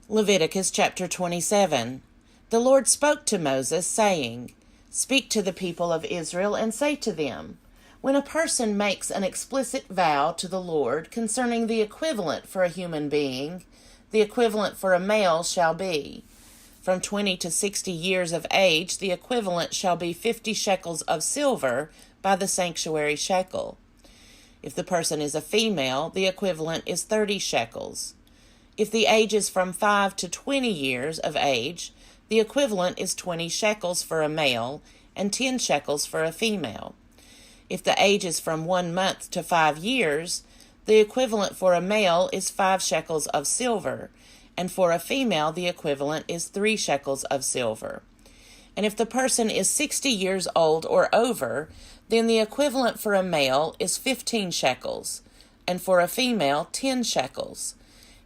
Leviticus chapter 27. The Lord spoke to Moses, saying, Speak to the people of Israel and say to them, When a person makes an explicit vow to the Lord concerning the equivalent for a human being, the equivalent for a male shall be, from 20 to 60 years of age, the equivalent shall be 50 shekels of silver by the sanctuary shekel. If the person is a female, the equivalent is 30 shekels. If the age is from 5 to 20 years of age, the equivalent is 20 shekels for a male and 10 shekels for a female. If the age is from 1 month to 5 years, the equivalent for a male is 5 shekels of silver, and for a female the equivalent is 3 shekels of silver. And if the person is 60 years old or over, then the equivalent for a male is 15 shekels, and for a female 10 shekels.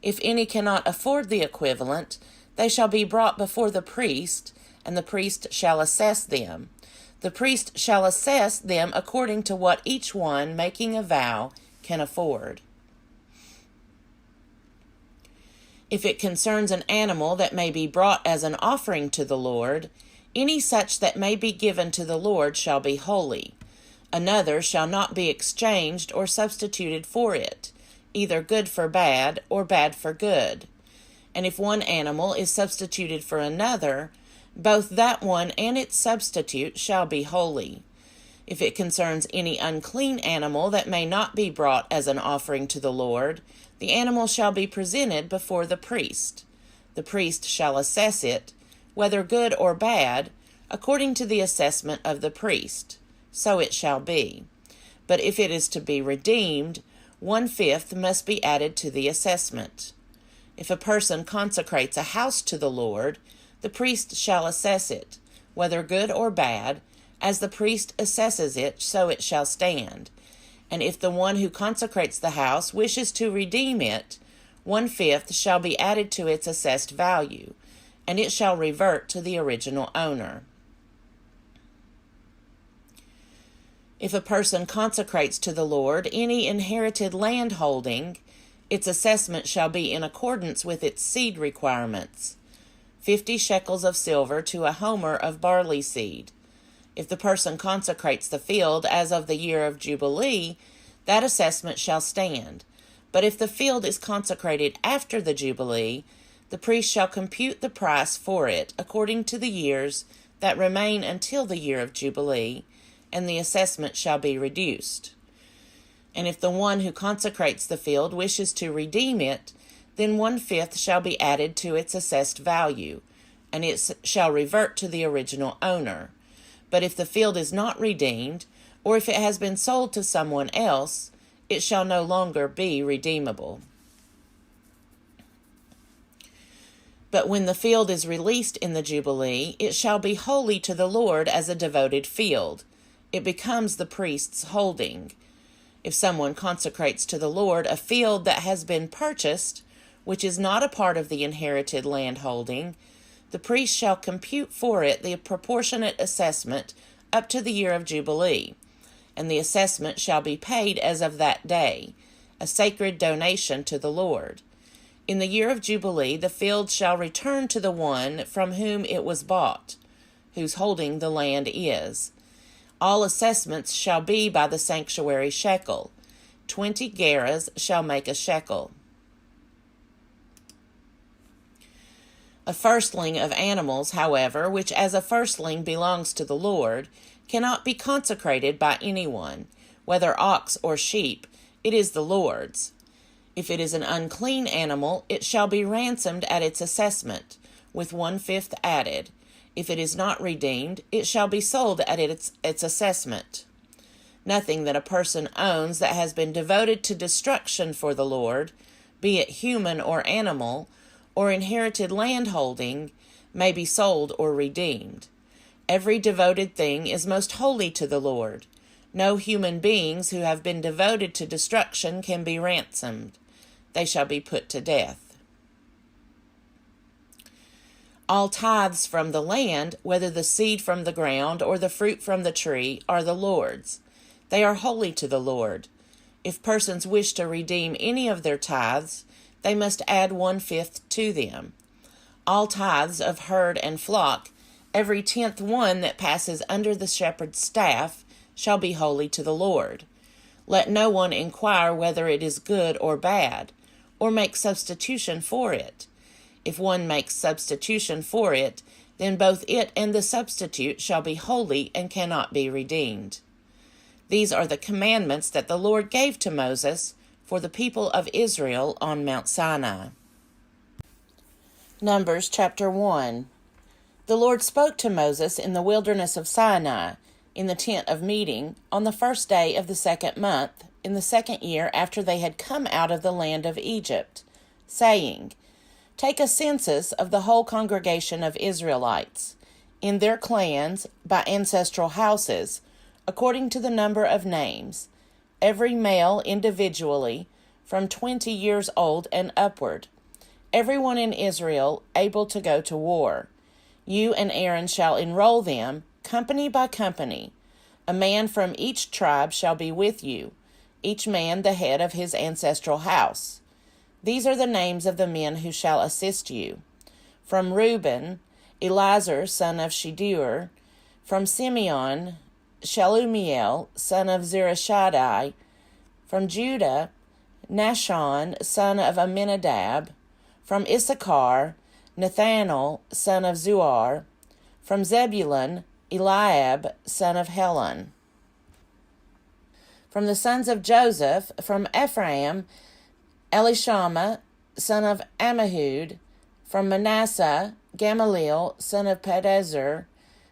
If any cannot afford the equivalent, they shall be brought before the priest, and the priest shall assess them. The priest shall assess them according to what each one making a vow can afford. If it concerns an animal that may be brought as an offering to the Lord, any such that may be given to the Lord shall be holy. Another shall not be exchanged or substituted for it, either good for bad or bad for good. And if one animal is substituted for another, both that one and its substitute shall be holy. If it concerns any unclean animal that may not be brought as an offering to the Lord, the animal shall be presented before the priest. The priest shall assess it, whether good or bad, according to the assessment of the priest. So it shall be. But if it is to be redeemed, 1/5 must be added to the assessment. If a person consecrates a house to the Lord, the priest shall assess it, whether good or bad, as the priest assesses it, so it shall stand. And if the one who consecrates the house wishes to redeem it, 1/5 shall be added to its assessed value, and it shall revert to the original owner. If a person consecrates to the Lord any inherited land holding, its assessment shall be in accordance with its seed requirements, 50 shekels of silver to a homer of barley seed. If the person consecrates the field as of the year of Jubilee, that assessment shall stand. But if the field is consecrated after the Jubilee, the priest shall compute the price for it according to the years that remain until the year of Jubilee, and the assessment shall be reduced. And if the one who consecrates the field wishes to redeem it, then 1/5 shall be added to its assessed value, and it shall revert to the original owner. But if the field is not redeemed, or if it has been sold to someone else, it shall no longer be redeemable. But when the field is released in the Jubilee, it shall be holy to the Lord as a devoted field. It becomes the priest's holding. If someone consecrates to the Lord a field that has been purchased, which is not a part of the inherited land holding, the priest shall compute for it the proportionate assessment up to the year of Jubilee, and the assessment shall be paid as of that day, a sacred donation to the Lord. In the year of Jubilee, the field shall return to the one from whom it was bought, whose holding the land is. All assessments shall be by the sanctuary shekel. 20 gerahs shall make a shekel. A firstling of animals, however, which as a firstling belongs to the Lord, cannot be consecrated by anyone, whether ox or sheep, it is the Lord's. If it is an unclean animal, it shall be ransomed at its assessment, with 1/5 added. If it is not redeemed, it shall be sold at its assessment. Nothing that a person owns that has been devoted to destruction for the Lord, be it human or animal, or inherited land holding, may be sold or redeemed. Every devoted thing is most holy to the Lord. No human beings who have been devoted to destruction can be ransomed. They shall be put to death. All tithes from the land, whether the seed from the ground or the fruit from the tree, are the Lord's. They are holy to the Lord. If persons wish to redeem any of their tithes, they must add 1/5 to them. All tithes of herd and flock, every 10th one that passes under the shepherd's staff, shall be holy to the Lord. Let no one inquire whether it is good or bad, or make substitution for it. If one makes substitution for it, then both it and the substitute shall be holy and cannot be redeemed. These are the commandments that the Lord gave to Moses for the people of Israel on Mount Sinai. Numbers chapter 1. The Lord spoke to Moses in the wilderness of Sinai, in the tent of meeting, on the first day of the 2nd month, in the 2nd year after they had come out of the land of Egypt, saying, Take a census of the whole congregation of Israelites, in their clans, by ancestral houses, according to the number of names, every male individually, from 20 years old and upward, everyone in Israel able to go to war. You and Aaron shall enroll them, company by company. A man from each tribe shall be with you, each man the head of his ancestral house. These are the names of the men who shall assist you. From Reuben, Elizur son of Shedeur. From Simeon, Shelumiel son of Zurishaddai. From Judah, Nahshon son of Amminadab. From Issachar, Nathanael son of Zuar. From Zebulun, Eliab son of Helon. From the sons of Joseph, from Ephraim, Elishama son of Ammihud. From Manasseh, Gamaliel son of Pedazur.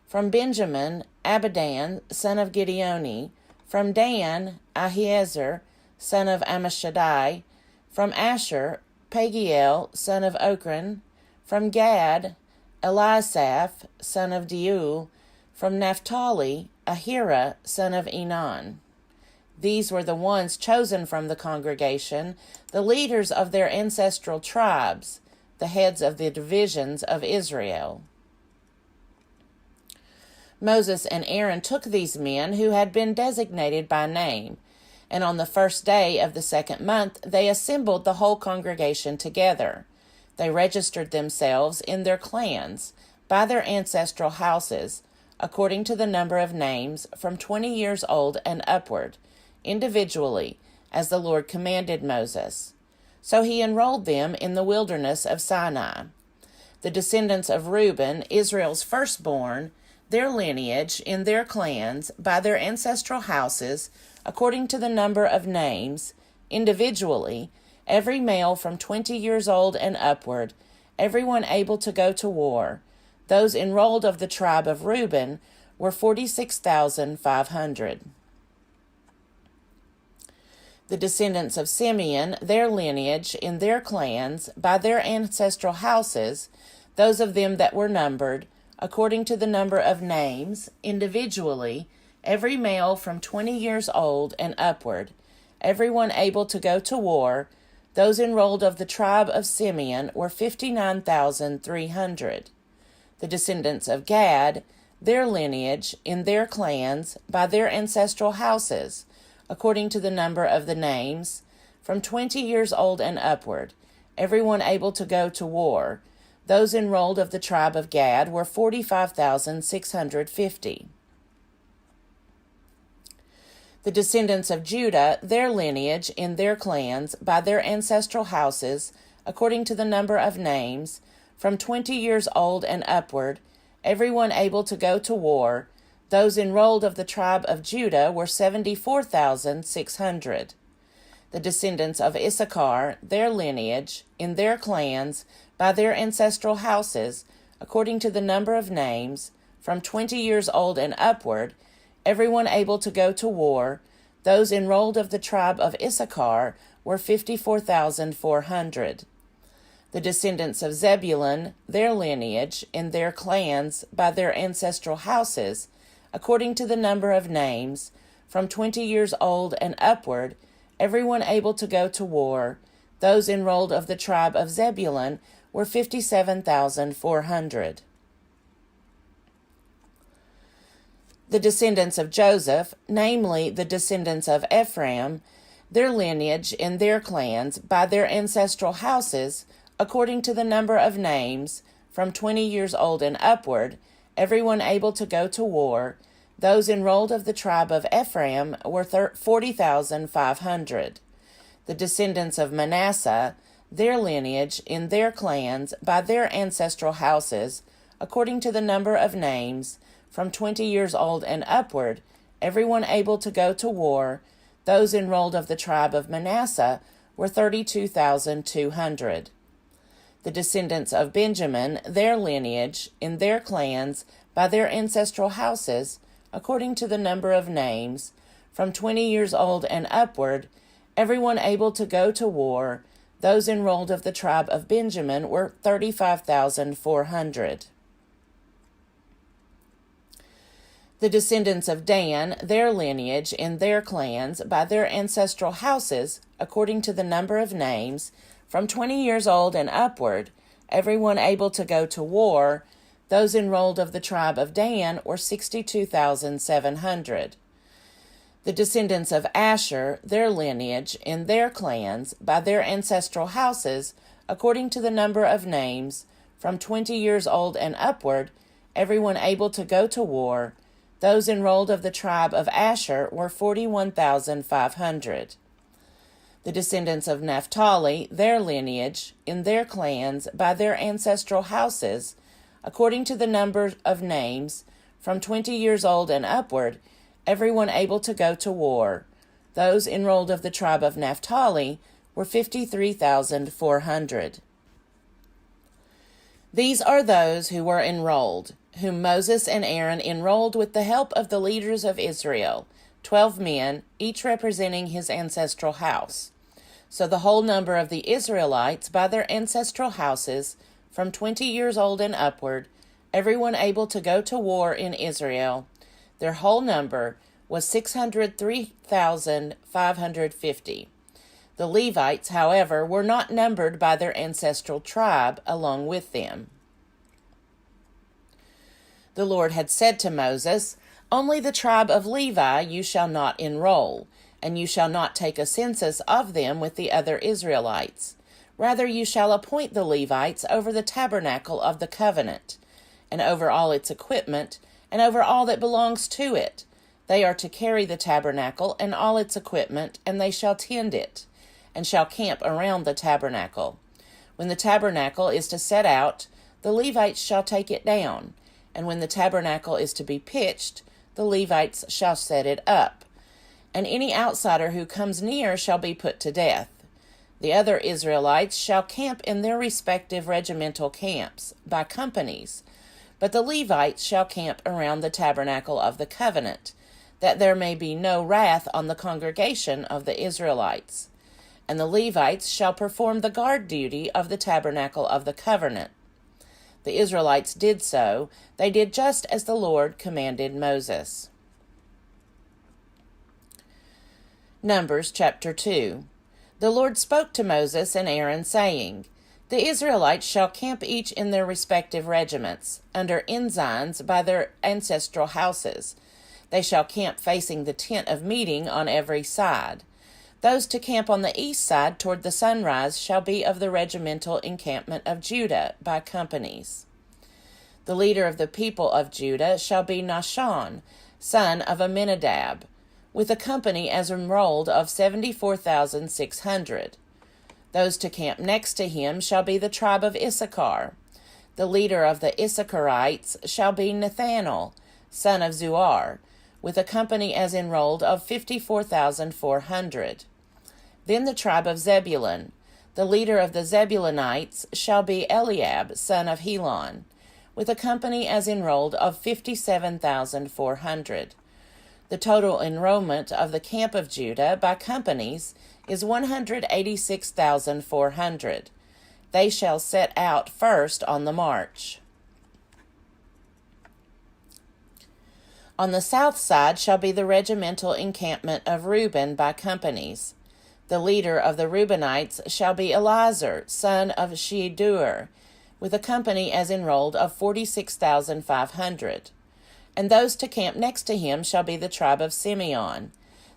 From Benjamin, Abidan son of Gideoni. From Dan, Ahiezer son of Ammishaddai. From Asher, Pagiel son of Okran. From Gad, Eliasaph son of Deuel. From Naphtali, Ahira son of Enan. These were the ones chosen from the congregation, the leaders of their ancestral tribes, the heads of the divisions of Israel. Moses and Aaron took these men who had been designated by name, and on the first day of the 2nd month they assembled the whole congregation together. They registered themselves in their clans, by their ancestral houses, according to the number of names, from 20 years old and upward, individually, as the Lord commanded Moses. So he enrolled them in the wilderness of Sinai. The descendants of Reuben, Israel's firstborn, their lineage, in their clans, by their ancestral houses, according to the number of names, individually, every male from 20 years old and upward, everyone able to go to war. Those enrolled of the tribe of Reuben were 46,500. The descendants of Simeon, their lineage, in their clans, by their ancestral houses, those of them that were numbered, according to the number of names, individually, every male from 20 years old and upward, everyone able to go to war, those enrolled of the tribe of Simeon were 59,300. The descendants of Gad, their lineage, in their clans, by their ancestral houses, according to the number of the names, from 20 years old and upward, everyone able to go to war. Those enrolled of the tribe of Gad were 45,650. The descendants of Judah, their lineage, in their clans, by their ancestral houses, according to the number of names, from 20 years old and upward, everyone able to go to war. Those enrolled of the tribe of Judah were 74,600. The descendants of Issachar, their lineage, in their clans, by their ancestral houses, according to the number of names, from 20 years old and upward, everyone able to go to war. Those enrolled of the tribe of Issachar were 54,400. The descendants of Zebulun, their lineage, in their clans, by their ancestral houses, according to the number of names, from 20 years old and upward, everyone able to go to war. Those enrolled of the tribe of Zebulun were 57,400. The descendants of Joseph, namely the descendants of Ephraim, their lineage in their clans, by their ancestral houses, according to the number of names, from 20 years old and upward, everyone able to go to war. Those enrolled of the tribe of Ephraim were 40,500. The descendants of Manasseh, their lineage, in their clans, by their ancestral houses, according to the number of names, from 20 years old and upward, everyone able to go to war. Those enrolled of the tribe of Manasseh were 32,200. The descendants of Benjamin, their lineage, in their clans, by their ancestral houses, according to the number of names, from 20 years old and upward, everyone able to go to war. Those enrolled of the tribe of Benjamin were 35,400. The descendants of Dan, their lineage, in their clans, by their ancestral houses, according to the number of names, from 20 years old and upward, everyone able to go to war. Those enrolled of the tribe of Dan were 62,700. The descendants of Asher, their lineage, in their clans, by their ancestral houses, according to the number of names, from 20 years old and upward, everyone able to go to war. Those enrolled of the tribe of Asher were 41,500. The descendants of Naphtali, their lineage, in their clans, by their ancestral houses, according to the number of names, from 20 years old and upward, everyone able to go to war. Those enrolled of the tribe of Naphtali were 53,400. These are those who were enrolled, whom Moses and Aaron enrolled with the help of the leaders of Israel, 12 men, each representing his ancestral house. So the whole number of the Israelites by their ancestral houses, from 20 years old and upward, everyone able to go to war in Israel, their whole number was 603,550. The Levites, however, were not numbered by their ancestral tribe along with them. The Lord had said to Moses, "Only the tribe of Levi you shall not enroll, and you shall not take a census of them with the other Israelites. Rather you shall appoint the Levites over the tabernacle of the covenant, and over all its equipment, and over all that belongs to it. They are to carry the tabernacle and all its equipment, and they shall tend it, and shall camp around the tabernacle. When the tabernacle is to set out, the Levites shall take it down, and when the tabernacle is to be pitched, the Levites shall set it up. And any outsider who comes near shall be put to death. The other Israelites shall camp in their respective regimental camps, by companies, but the Levites shall camp around the tabernacle of the covenant, that there may be no wrath on the congregation of the Israelites. And the Levites shall perform the guard duty of the tabernacle of the covenant." The Israelites did so. They did just as the Lord commanded Moses. Numbers chapter 2. The Lord spoke to Moses and Aaron, saying, "The Israelites shall camp each in their respective regiments, under ensigns by their ancestral houses. They shall camp facing the tent of meeting on every side. Those to camp on the east side toward the sunrise shall be of the regimental encampment of Judah, by companies. The leader of the people of Judah shall be Nahshon, son of Amminadab, with a company as enrolled of 74,600. Those to camp next to him shall be the tribe of Issachar. The leader of the Issacharites shall be Nathanael, son of Zuar, with a company as enrolled of 54,400. Then the tribe of Zebulun. The leader of the Zebulunites shall be Eliab, son of Helon, with a company as enrolled of 57,400. The total enrollment of the camp of Judah by companies is 186,400. They shall set out first on the march. On the south side shall be the regimental encampment of Reuben by companies. The leader of the Reubenites shall be Eliezer, son of Shedeur, with a company as enrolled of 46,500. And those to camp next to him shall be the tribe of Simeon.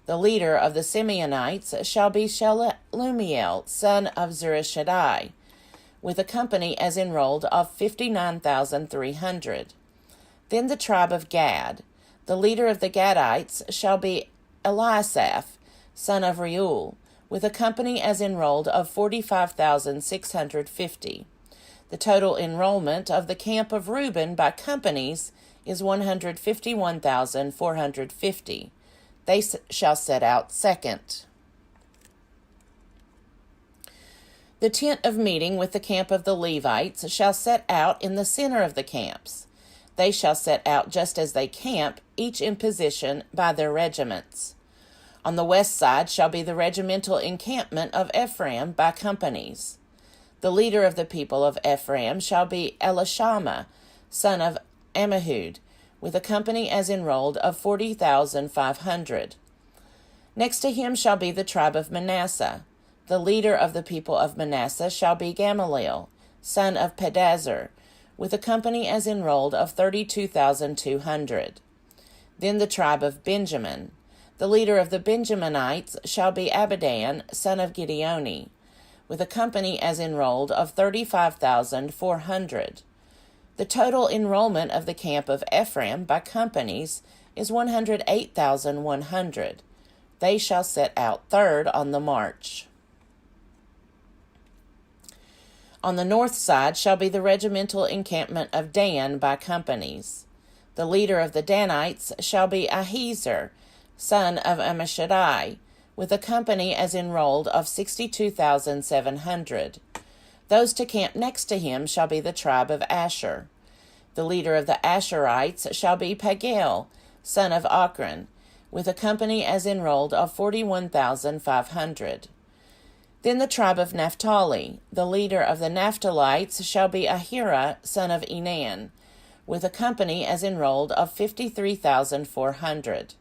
The leader of the Simeonites shall be Shelumiel, son of Zurishaddai, with a company as enrolled of 59,300. Then the tribe of Gad. The leader of the Gadites shall be Eliasaph, son of Reuel, with a company as enrolled of 45,650. The total enrollment of the camp of Reuben by companies is 151,450. They shall set out second. The tent of meeting with the camp of the Levites shall set out in the center of the camps. They shall set out just as they camp, each in position by their regiments. On the west side shall be the regimental encampment of Ephraim by companies. The leader of the people of Ephraim shall be Elishama, son of Ammihud, with a company as enrolled of 40,500. Next to him shall be the tribe of Manasseh. The leader of the people of Manasseh shall be Gamaliel, son of Pedazur, with a company as enrolled of 32,200. Then the tribe of Benjamin. The leader of the Benjaminites shall be Abidan, son of Gideoni, with a company as enrolled of 35,400. The total enrollment of the camp of Ephraim by companies is 108,100. They shall set out third on the march. On the north side shall be the regimental encampment of Dan by companies. The leader of the Danites shall be Ahiezer, son of Ammishaddai, with a company as enrolled of 62,700. Those to camp next to him shall be the tribe of Asher. The leader of the Asherites shall be Pagiel, son of Ochran, with a company as enrolled of 41,500. Then the tribe of Naphtali. The leader of the Naphtalites shall be Ahira, son of Enan, with a company as enrolled of 53,400.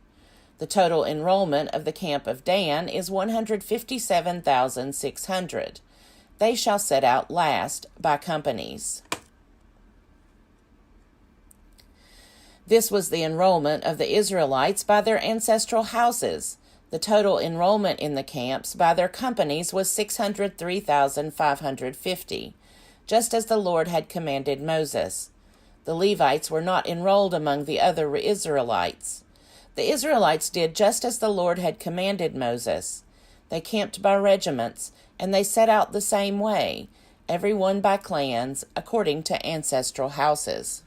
The total enrollment of the camp of Dan is 157,600. They shall set out last by companies. This was the enrollment of the Israelites by their ancestral houses. The total enrollment in the camps by their companies was 603,550, just as the Lord had commanded Moses. The Levites were not enrolled among the other Israelites. The Israelites did just as the Lord had commanded Moses. They camped by regiments, and they set out the same way, every one by clans, according to ancestral houses.